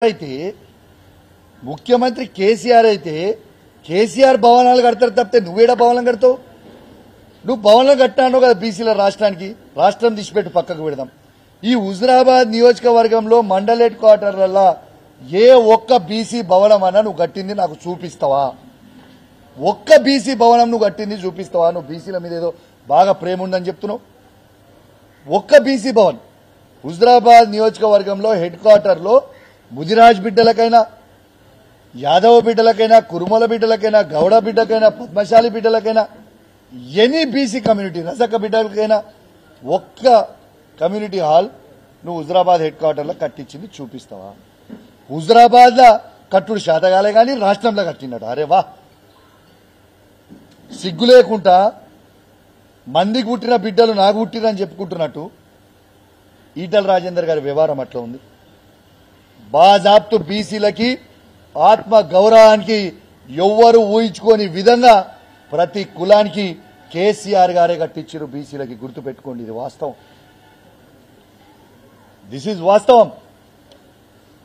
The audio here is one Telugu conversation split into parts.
అయితే ముఖ్యమంత్రి కేసీఆర్ అయితే కేసీఆర్ భవనాలు కడతారు తప్పితే నువ్వేడా భవనం కడతావు? నువ్వు భవనం కట్టాను కదా బీసీల రాష్ట్రానికి. రాష్ట్రం తీసిపెట్టి పక్కకు పెడదాం. ఈ హుజురాబాద్ నియోజకవర్గంలో మండల్ హెడ్ క్వార్టర్లలో ఏ ఒక్క బీసీ భవనం అన్నా నువ్వు కట్టింది నాకు చూపిస్తావా? ఒక్క బీసీ భవనం నువ్వు కట్టింది చూపిస్తావా? నువ్వు బీసీల మీద ఏదో బాగా ప్రేమ ఉందని చెప్తున్నావు. ఒక్క బీసీ భవన్ హుజురాబాద్ నియోజకవర్గంలో హెడ్ క్వార్టర్లో ముదిరాజ్ బిడ్డలకైనా, యాదవ బిడ్డలకైనా, కురుమల బిడ్డలకైనా, గౌడ బిడ్డకైనా, పద్మశాలి బిడ్డలకైనా, ఎనీ బీసీ కమ్యూనిటీ రజక బిడ్డలకైనా ఒక్క కమ్యూనిటీ హాల్ నువ్వు హుజురాబాద్ హెడ్ క్వార్టర్లో కట్టించింది చూపిస్తావా? హుజురాబాద్లో కట్టుడు శాతగాలే కానీ రాష్ట్రంలో కట్టినట్టు. అరే వా, సిగ్గు లేకుండా మంది పుట్టిన బిడ్డలు నాకు పుట్టిరని చెప్పుకుంటున్నట్టు ఈటల రాజేందర్ గారి వ్యవహారం అట్లా ఉంది. బాజాప్తు బీసీలకి ఆత్మ గౌరవానికి ఎవ్వరు ఊహించుకోని విధంగా ప్రతి కులానికి కేసీఆర్ గారే కట్టించారు బీసీలకి. గుర్తుపెట్టుకోండి, ఇది వాస్తవం. దిస్ ఈజ్ వాస్తవం.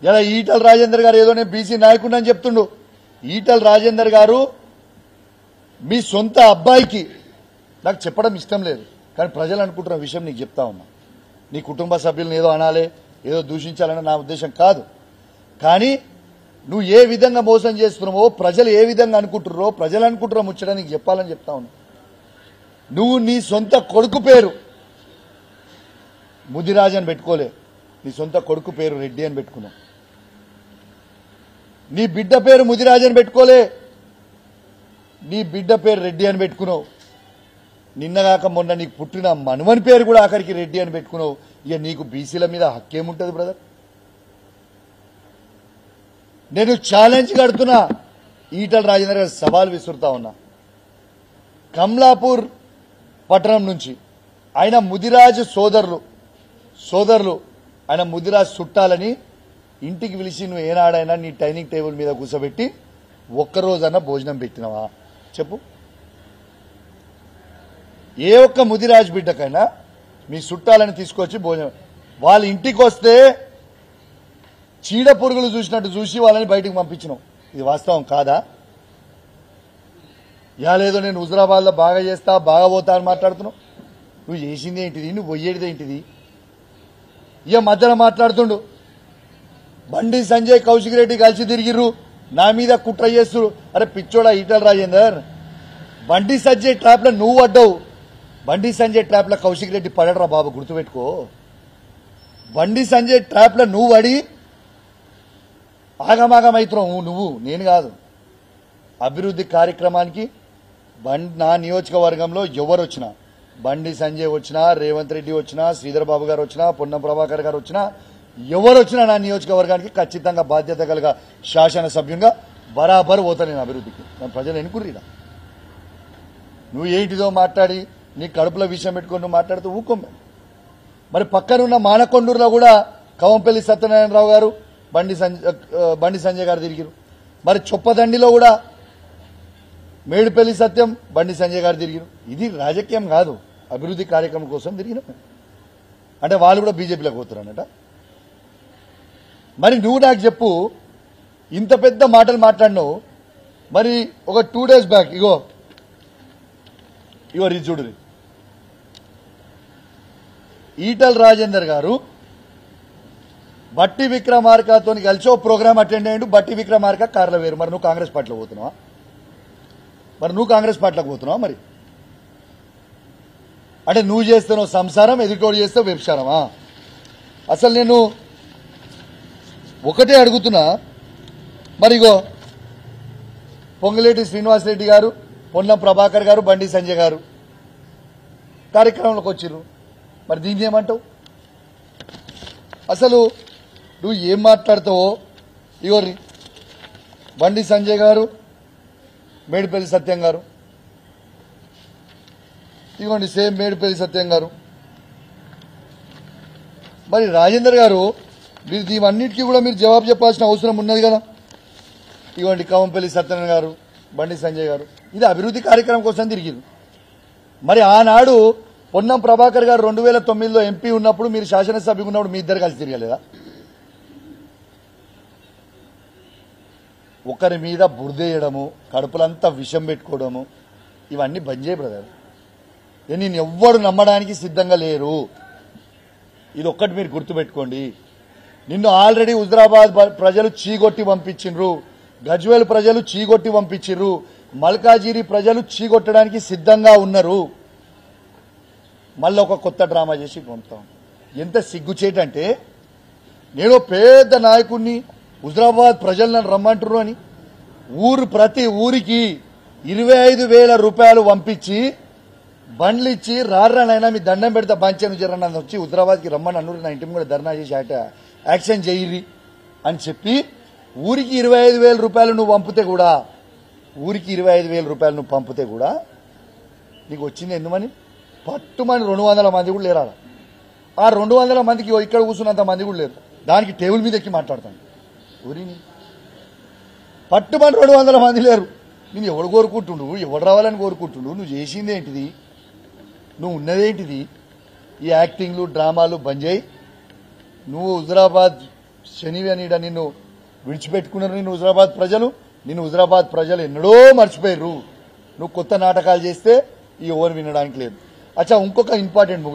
ఇలా ఈటల రాజేందర్ గారు ఏదో నేను బీసీ నాయకుడు అని చెప్తుండు. ఈటల రాజేందర్ గారు మీ సొంత అబ్బాయికి నాకు చెప్పడం ఇష్టం లేదు, కానీ ప్రజలు అనుకుంటున్న విషయం నీకు చెప్తా ఉన్నా. నీ కుటుంబ సభ్యులను ఏదో అనాలి, ఏదో దూషించాలని నా ఉద్దేశం కాదు. కానీ నువ్వు ఏ విధంగా మోసం చేస్తున్నావో, ప్రజలు ఏ విధంగా అనుకుంటున్నారో, ప్రజలు అనుకుంటున్న ముచ్చట నీకు చెప్పాలని చెప్తా ఉన్నా. నువ్వు నీ సొంత కొడుకు పేరు ముదిరాజ్ అని పెట్టుకోలే, నీ సొంత కొడుకు పేరు రెడ్డి అని పెట్టుకున్నావు. నీ బిడ్డ పేరు ముదిరాజ్ అని పెట్టుకోలే, నీ బిడ్డ పేరు రెడ్డి అని పెట్టుకున్నావు. నిన్నగాక మొన్న నీకు పుట్టిన మనుమని పేరు కూడా ఆఖరికి రెడ్డి అని పెట్టుకున్నావు. ఇక నీకు బీసీల మీద హక్కేముంటుంది బ్రదర్? నేను ఛాలెంజ్ కడుతున్నా, ఈటల రాజేందర్ గారు సవాల్ విసురుతా ఉన్నా. కమలాపూర్ పట్టణం నుంచి ఆయన ముదిరాజ్ సోదరులు ఆయన ముదిరాజ్ చుట్టాలని ఇంటికి పిలిచి నువ్వు ఏనాడైనా నీ డైనింగ్ టేబుల్ మీద కూర్చోబెట్టి ఒక్కరోజన్నా భోజనం పెట్టినవా చెప్పు? ఏ ఒక్క ముదిరాజ్ బిడ్డకైనా మీ చుట్టాలని తీసుకొచ్చి భోజనం, వాళ్ళ ఇంటికి వస్తే చీడ పురుగులు చూసినట్టు చూసి వాళ్ళని బయటకు పంపించినావు. ఇది వాస్తవం కాదా? లేదో నేను హుజురాబాద్లో బాగా చేస్తా, బాగా పోతా అని మాట్లాడుతున్నావు. నువ్వు చేసింది ఏంటిది? నువ్వు పోయేది ఏంటిది? ఇక మధ్యలో మాట్లాడుతుండు బండి సంజయ్, కౌశిక్ రెడ్డి కలిసి తిరిగిర్రు, నా మీద కుట్ర చేస్తురు. అరే పిచ్చోడా ఈటల రాజేందర్, బండి సంజయ్ ట్రాప్లో నువ్వు అడ్డావు. బండి సంజయ్ ట్రాప్లో కౌశిక్ రెడ్డి పడడరా బాబు, గుర్తుపెట్టుకో. బండి సంజయ్ ట్రాప్లో నువ్వు అడి ఆగమాగమైతున్నావు నువ్వు, నేను కాదు. అభివృద్ధి కార్యక్రమానికి నా నియోజకవర్గంలో ఎవరు వచ్చినా, బండి సంజయ్ వచ్చినా, రేవంత్ రెడ్డి వచ్చినా, శ్రీధర్ బాబు గారు వచ్చినా, పొన్నం ప్రభాకర్ గారు వచ్చినా, ఎవరు వచ్చినా నా నియోజకవర్గానికి ఖచ్చితంగా బాధ్యత కలిగా శాసనసభ్యునిగా బరాబర్ పోతా నేను అభివృద్ధికి. నేను ప్రజలు ఎన్నుకుర్రీడా? నువ్వు ఏంటిదో మాట్లాడి నీ కడుపులో విషయం పెట్టుకొని నువ్వు మాట్లాడుతూ ఊకొమ్మ. మరి పక్కనున్న మానకొండూరులో కూడా కవంపల్లి సత్యనారాయణరావు గారు, బండి సంజయ్ గారు తిరిగిరు. మరి చొప్పదండిలో కూడా మేడిపల్లి సత్యం, బండి సంజయ్ గారు తిరిగిరు. ఇది రాజకీయం కాదు, అభివృద్ధి కార్యక్రమం కోసం తిరిగిన. అంటే వాళ్ళు కూడా బీజేపీలోకి పోతున్నారన్నట. మరి నువ్వు నాకు చెప్పు, ఇంత పెద్ద మాటలు మాట్లాడినావు. మరి ఒక 2 days బ్యాక్ ఇగో చూడు, ఈటల రాజేందర్ గారు బట్టి విక్రమార్కతో కలిసి ఓ ప్రోగ్రామ్ అటెండ్ అయ్యిండు. బట్టి విక్రమార్క కార్లో వేరు. మరి నువ్వు కాంగ్రెస్ పార్టీలో పోతున్నావా? మరి అంటే నువ్వు చేస్తున్నావు సంసారం, ఎదుటోడు చేస్తావు వ్యభిచారమా? అసలు నేను ఒకటే అడుగుతున్నా. మరిగో పొంగులేటి శ్రీనివాసరెడ్డి గారు, పొన్నం ప్రభాకర్ గారు, బండి సంజయ్ గారు కార్యక్రమంలోకి వచ్చిర్రు. మరి దీన్ని ఏమంటావు? అసలు నువ్వు ఏం మాట్లాడతావో ఇగో బండి సంజయ్ గారు, మేడిపల్లి సత్యం గారు, ఇదిగోండి సేమ్ మేడిపల్లి సత్యం గారు. మరి రాజేందర్ గారు, మీరు దీవన్నిటికీ కూడా మీరు జవాబు చెప్పాల్సిన అవసరం ఉన్నది కదా. ఇదిగోండి కవంపల్లి సత్యనారాయణ గారు, బండి సంజయ్ గారు, ఇది అభివృద్ధి కార్యక్రమం కోసం తిరిగిరు. మరి ఆనాడు పొన్నం ప్రభాకర్ గారు 2009లో ఎంపీ ఉన్నప్పుడు, మీరు శాసనసభ్యుగా ఉన్నప్పుడు మీ ఇద్దరు కలిసి తిరగలేదా? ఒకరి మీద బురదేయడము, కడుపులంతా విషం పెట్టుకోవడము, ఇవన్నీ బంద్ చేయ బ్రదర్. నేను ఎవ్వరు నమ్మడానికి సిద్ధంగా లేరు. ఇది ఒక్కటి మీరు గుర్తుపెట్టుకోండి. నిన్ను ఆల్రెడీ హుజరాబాద్ ప్రజలు చీగొట్టి పంపించిండ్రు, గజ్వేల్ ప్రజలు చీగొట్టి పంపించిండ్రు, మల్కాజిగిరి ప్రజలు చీగొట్టడానికి సిద్ధంగా ఉన్నారు. మళ్ళీ ఒక కొత్త డ్రామా చేసి పంపుతాం. ఎంత సిగ్గుచేటంటే, నేను పెద్ద నాయకుడిని, హుజరాబాద్ ప్రజలు నన్ను రమ్మంటున్నారు అని ప్రతి ఊరికి 25,000 రూపాయలు పంపించి బండ్లు ఇచ్చి రానైనా మీ దండం పెడతా పంచాను జరన్న వచ్చి హుజరాబాద్కి రమ్మని అన్నారు. నా ఇంటి కూడా ధర్నా చేసి యాక్షన్ చేయరి అని చెప్పి ఊరికి 25,000 రూపాయలు నువ్వు పంపితే కూడా, ఊరికి 25,000 రూపాయలు నువ్వు పంపితే కూడా నీకు వచ్చింది ఎందుమని? పట్టుమని 200 మంది కూడా లేరా. ఆ 200 మందికి ఇక్కడ కూర్చున్నంత మంది కూడా లేరు. దానికి టేబుల్ మీద ఎక్కి మాట్లాడతాను. ఊరిని పట్టుమని 200 మంది లేరు. నేను ఎవడు కోరుకుంటుండు, ఎవడు రావాలని కోరుకుంటుండు? నువ్వు చేసింది ఏంటిది? నువ్వు ఉన్నదేంటిది? ఈ యాక్టింగ్లు డ్రామాలు బంద్ చేయి. నువ్వు హుజరాబాద్ శనివనీడ నిన్ను విడిచిపెట్టుకున్నారు. నిన్ను హుజరాబాద్ ప్రజలు ఎన్నడో మర్చిపోయారు. నువ్వు కొత్త నాటకాలు చేస్తే ఈ ఎవరు వినడానికి లేదు. అచ్చా, ఇంకొక ఇంపార్టెంట్